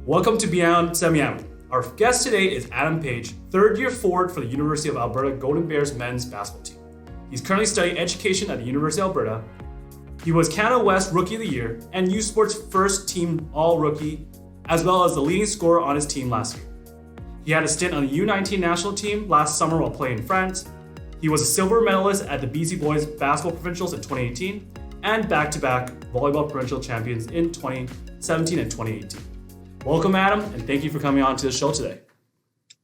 Welcome to Beyond Semiahmoo. Our guest today is Paige, third-year forward for the University of Alberta Golden Bears men's basketball team. He's currently studying education at the University of Alberta. He was Canada West Rookie of the Year and U Sports first team All-Rookie, as well as the leading scorer on his team last year. He had a stint on the U19 national team last summer while playing in France. He was a silver medalist at the BC Boys Basketball Provincials in 2018 and back-to-back Volleyball Provincial champions in 2017 and 2018. Welcome, Adam, and thank you for coming on to the show today.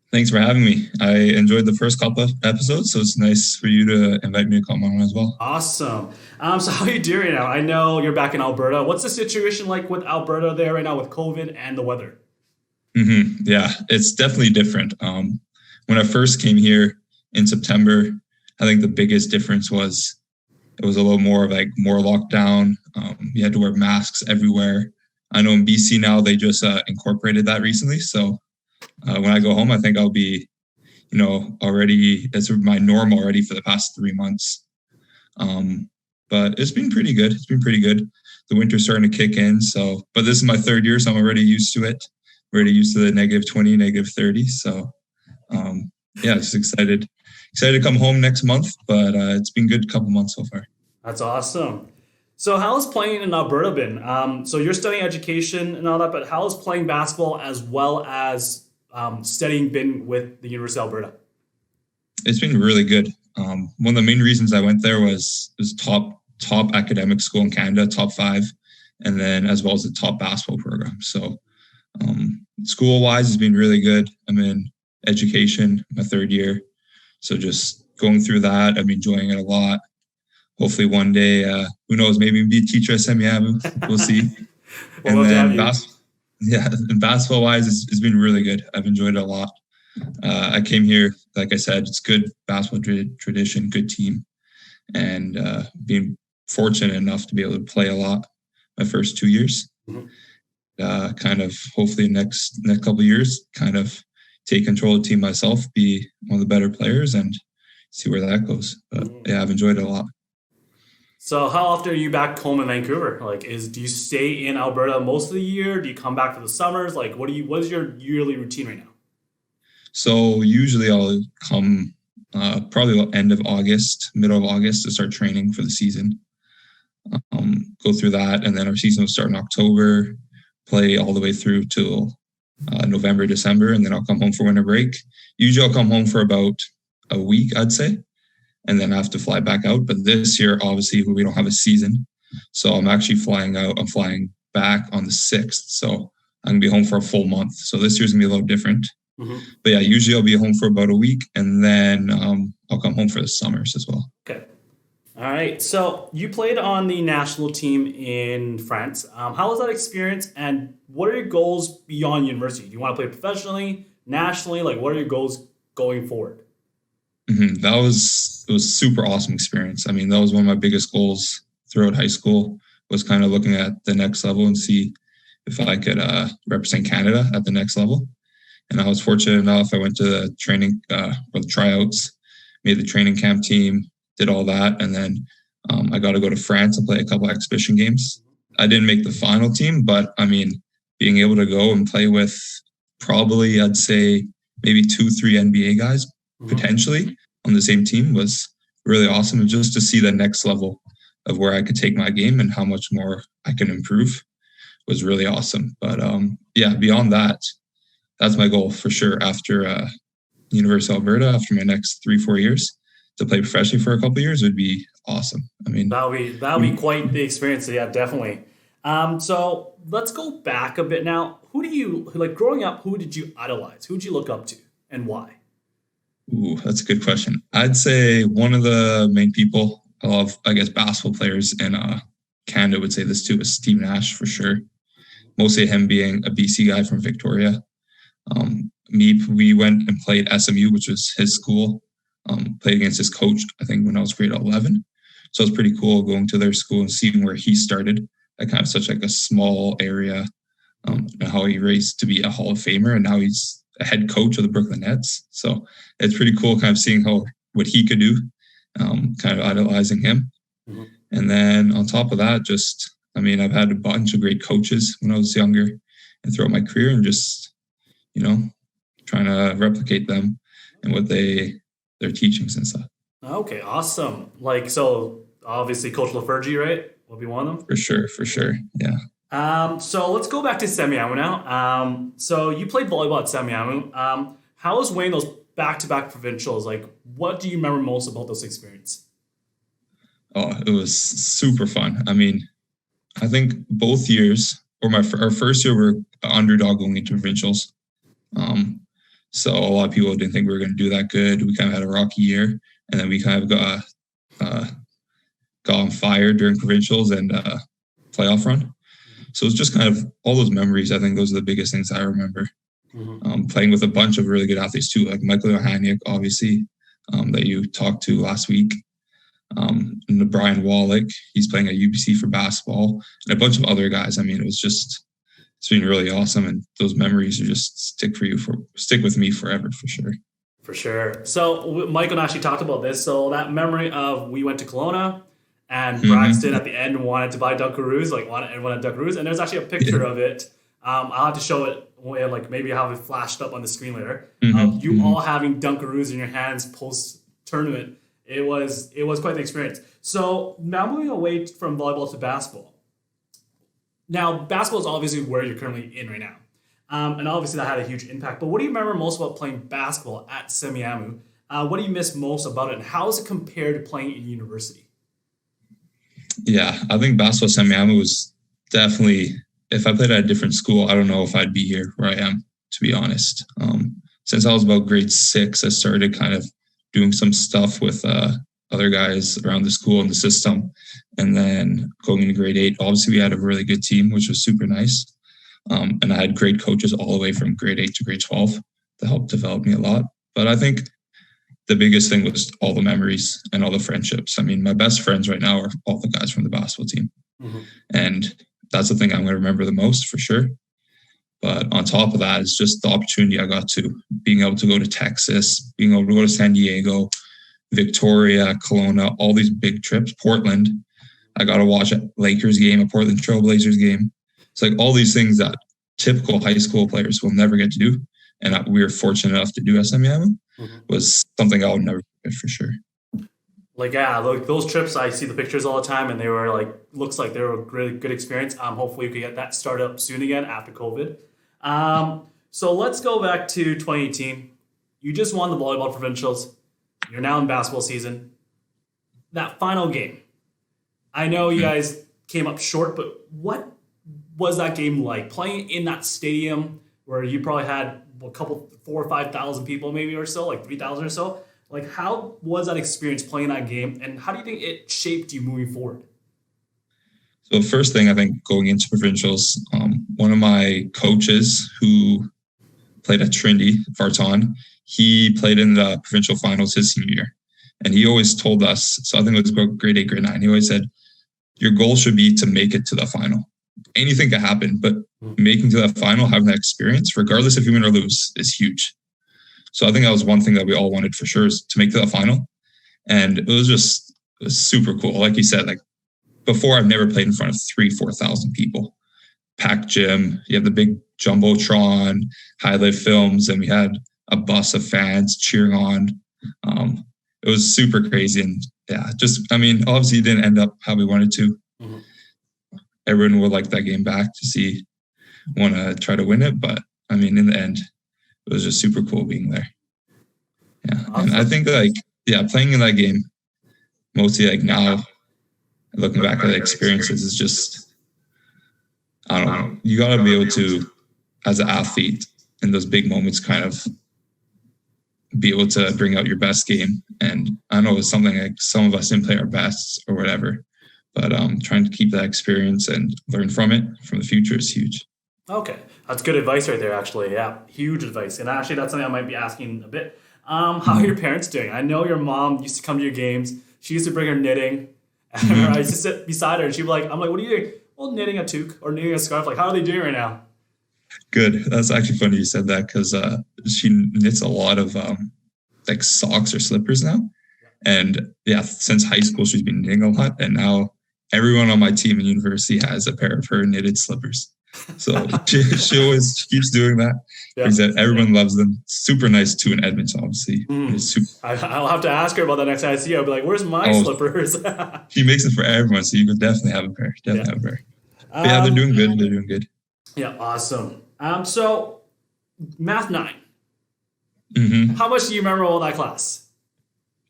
Thanks for having me. I enjoyed the first couple of episodes, so it's nice for you to invite me to come on as well. Awesome. So how are you doing right now? I know you're back in Alberta. What's the situation like with Alberta there right now with COVID and the weather? Yeah, it's definitely different. When I first came here in September, I think the biggest difference was it was a little more lockdown. You had to wear masks everywhere. I know in BC now they just incorporated that recently. So when I go home, I think I'll be, already, it's my norm already for the past 3 months. But it's been pretty good. The winter's starting to kick in. But this is my third year, so I'm already used to it. Already used to the -20, -30. So just excited to come home next month. But it's been a good couple months so far. That's awesome. So how has playing in Alberta been? So you're studying education and all that, but how has playing basketball as well as studying been with the University of Alberta? It's been really good. One of the main reasons I went there was top academic school in Canada, top 5, and then as well as the top basketball program. So school-wise, it's been really good. I'm in education, my third year. So just going through that, I'm enjoying it a lot. Hopefully one day, who knows, maybe be a teacher at Semiahmoo. We'll see. And then basketball-wise, it's been really good. I've enjoyed it a lot. I came here, like I said, it's good basketball tradition, good team, and being fortunate enough to be able to play a lot my first 2 years. Kind of hopefully next couple of years, kind of take control of the team myself, be one of the better players, and see where that goes. But yeah, I've enjoyed it a lot. So how often are you back home in Vancouver? Do you stay in Alberta most of the year? Do you come back for the summers? What is your yearly routine right now? So usually I'll come probably end of August, middle of August to start training for the season. Go through that, and then our season will start in October, play all the way through till November, December, and then I'll come home for winter break. Usually I'll come home for about a week, I'd say, and then I have to fly back out. But this year, obviously, we don't have a season, so I'm actually flying out. I'm flying back on the 6th, so I'm going to be home for a full month. So this year's going to be a little different. But yeah, usually I'll be home for about a week, and then I'll come home for the summers as well. Okay. All right. So you played on the national team in France. How was that experience, and what are your goals beyond university? Do you want to play professionally, nationally? What are your goals going forward? It was a super awesome experience. I mean, that was one of my biggest goals throughout high school, was kind of looking at the next level and see if I could represent Canada at the next level. And I was fortunate enough. I went to the training or the tryouts, made the training camp team, did all that. And then I got to go to France and play a couple of exhibition games. I didn't make the final team, but I mean, being able to go and play with probably, I'd say, maybe 2-3 NBA guys potentially on the same team was really awesome. And just to see the next level of where I could take my game and how much more I can improve was really awesome. But beyond that, that's my goal for sure after University of Alberta, after my next 3-4 years, to play professionally for a couple of years would be awesome. I mean, that'll be quite the experience. Yeah, definitely. So let's go back a bit now. Who do you growing up? Who did you idolize? Who did you look up to, and why? Ooh, that's a good question. I'd say one of the main people I love, I guess, basketball players in Canada would say this too, is Steve Nash for sure. Mostly him being a BC guy from Victoria. We went and played SMU, which was his school. Played against his coach, I think, when I was grade 11. So it was pretty cool going to their school and seeing where he started at kind of such a small area, and how he raced to be a Hall of Famer, and now he's a head coach of the Brooklyn Nets. So it's pretty cool kind of seeing what he could do, kind of idolizing him. And then on top of that, I've had a bunch of great coaches when I was younger. and throughout my career, and just, trying to replicate them and what their teachings and stuff. Okay, awesome. Like, so obviously Coach Lafergie, right? Will be one of them. For sure. Yeah. So let's go back to Semiahmoo now. So you played volleyball at Semiahmoo. How was winning those back-to-back provincials? Like, what do you remember most about those experiences? Oh, it was super fun. I mean, I think both years, or our first year, we were underdog going into provincials. So a lot of people didn't think we were going to do that good. We kind of had a rocky year, and then we kind of got on fire during provincials and playoff run. So it's just kind of all those memories. I think those are the biggest things I remember. Playing with a bunch of really good athletes too, like Michael Johaniak, obviously, that you talked to last week. And Brian Wallach, he's playing at UBC for basketball, and a bunch of other guys. I mean, it's been really awesome, and those memories are just stick with me forever for sure. For sure. So Michael actually talked about this. So that memory of we went to Kelowna and Braxton at the end wanted to buy Dunkaroos, like wanted everyone at Dunkaroos, and there's actually a picture of it. I'll have to show it, like maybe have it flashed up on the screen later. Of you all having Dunkaroos in your hands post tournament. It was quite the experience. So now moving away from volleyball to basketball. Now, basketball is obviously where you're currently in right now. And obviously that had a huge impact. But what do you remember most about playing basketball at Semiahmoo? What do you miss most about it? And how is it compared to playing in university? Yeah, I think basketball at Semiahmoo was definitely, if I played at a different school, I don't know if I'd be here where I am, to be honest. Since I was about grade 6, I started kind of doing some stuff with other guys around the school and the system. And then going into grade 8, obviously we had a really good team, which was super nice. And I had great coaches all the way from grade 8 to grade 12 to help develop me a lot. But I think the biggest thing was all the memories and all the friendships. I mean, my best friends right now are all the guys from the basketball team. And that's the thing I'm going to remember the most for sure. But on top of that, it's just the opportunity I got to being able to go to Texas, being able to go to San Diego, Victoria, Kelowna, all these big trips, Portland. I got to watch a Lakers game, a Portland Trailblazers game. It's like all these things that typical high school players will never get to do. And we were fortunate enough to do at Semiahmoo was something I would never forget for sure. Like, yeah, look, those trips, I see the pictures all the time, and they were like, looks like they were a really good experience. Hopefully we could get that started up soon again after COVID. So let's go back to 2018. You just won the Volleyball Provincials. You're now in basketball season. That final game, I know you guys came up short, but what was that game like? Playing in that stadium where you probably had a couple, 4,000 or 5,000 people maybe or so, like 3,000 or so. Like, how was that experience playing that game, and how do you think it shaped you moving forward? So the first thing, I think, going into provincials, one of my coaches who played at Trinity, Vartan, he played in the provincial finals his senior year. And he always told us, so I think it was grade 8, grade 9, he always said, your goal should be to make it to the final. Anything can happen, but making to that final, having that experience, regardless if you win or lose, is huge. So I think that was one thing that we all wanted for sure, is to make to the final. And it was super cool. Like you said, like before, I've never played in front of 4,000 people. Packed gym, you have the big Jumbotron, highlight films, and we had a bus of fans cheering on. It was super crazy. And yeah, obviously it didn't end up how we wanted to. Everyone would like that game back to want to try to win it. But I mean, in the end, it was just super cool being there. Yeah. Awesome. And I think playing in that game, mostly now, looking back at the experiences is just, I don't know, you got to be able to, as an athlete in those big moments, kind of be able to bring out your best game. And I know it's something like some of us didn't play our best or whatever, but trying to keep that experience and learn from it from the future is huge. Okay. That's good advice right there, actually. Yeah, huge advice. And actually, that's something I might be asking a bit. How are your parents doing? I know your mom used to come to your games. She used to bring her knitting. I used to sit beside her, and she'd be like, I'm like, what are you doing? Well, knitting a toque or knitting a scarf. Like, how are they doing right now? Good. That's actually funny you said that, because she knits a lot of socks or slippers now. And yeah, since high school, she's been knitting a lot. And now everyone on my team in university has a pair of her knitted slippers. So she always keeps doing that. Yeah. Because everyone loves them. Super nice too in Edmonton, obviously. I'll have to ask her about that next time I see her. I'll be like, "Where's my slippers?" She makes it for everyone, so you could definitely have a pair. Have a pair. But yeah, they're doing good. They're doing good. Yeah, awesome. So, Math 9. Mm-hmm. How much do you remember about that class?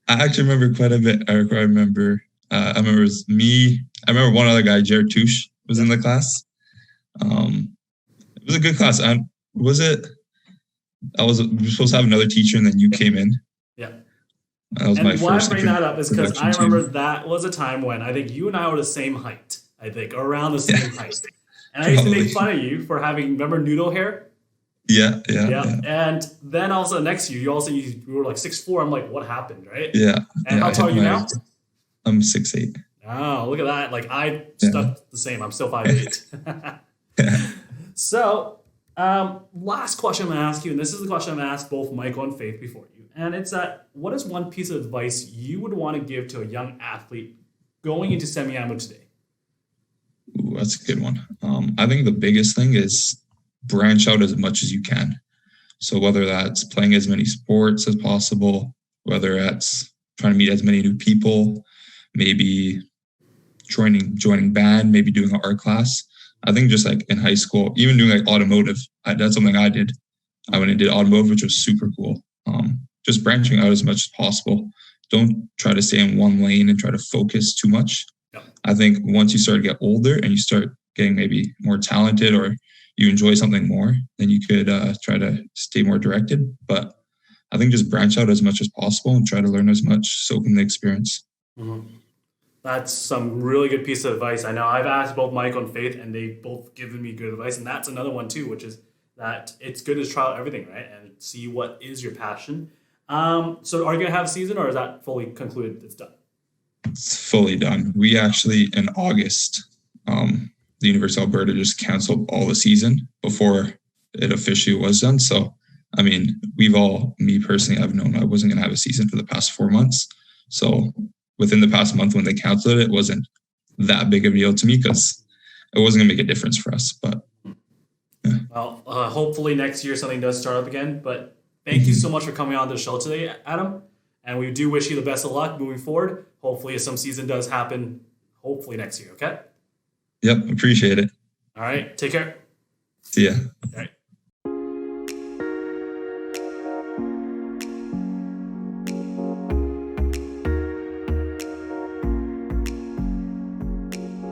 I actually remember quite a bit. I remember it was me. I remember one other guy, Jared Touche, was in the class. It was a good class. We were supposed to have another teacher, and then you came in. Yeah. That was my why first. I bring that up is because I remember that was a time when I think you and I were the same height. I think around the same height. And I used to make fun of you for having, remember, noodle hair? Yeah. And then also next to you were like 6'4". I'm like, what happened, right? Yeah. And how tall are you now? I'm 6'8". Oh, look at that. Like I stuck the same. I'm still 5'8". So, last question I'm going to ask you, and this is the question I'm going to ask both Michael and Faith before you. And it's that, what is one piece of advice you would want to give to a young athlete going into Semiahmoo today? Ooh, that's a good one. I think the biggest thing is branch out as much as you can. So whether that's playing as many sports as possible, whether that's trying to meet as many new people, maybe joining band, maybe doing an art class. I think just like in high school, even doing like automotive, that's something I did. I went and did automotive, which was super cool. Just branching out as much as possible. Don't try to stay in one lane and try to focus too much. Yep. I think once you start to get older and you start getting maybe more talented or you enjoy something more, then you could try to stay more directed. But I think just branch out as much as possible and try to learn as much, soak in the experience. Mm-hmm. That's some really good piece of advice. I know I've asked both Michael and Faith, and they've both given me good advice. And that's another one too, which is that it's good to try out everything, right? And see what is your passion. So are you going to have a season, or is that fully concluded? It's done. It's fully done. We actually, in August, the University of Alberta just canceled all the season before it officially was done. So, I mean, me personally, I've known I wasn't going to have a season for the past 4 months. So within the past month when they canceled it, it wasn't that big of a deal to me because it wasn't going to make a difference for us. But yeah. Well, hopefully next year something does start up again. But thank you so much for coming on the show today, Adam. And we do wish you the best of luck moving forward. Hopefully some season does happen, hopefully next year, okay? Yep, appreciate it. All right, take care. See ya. All right.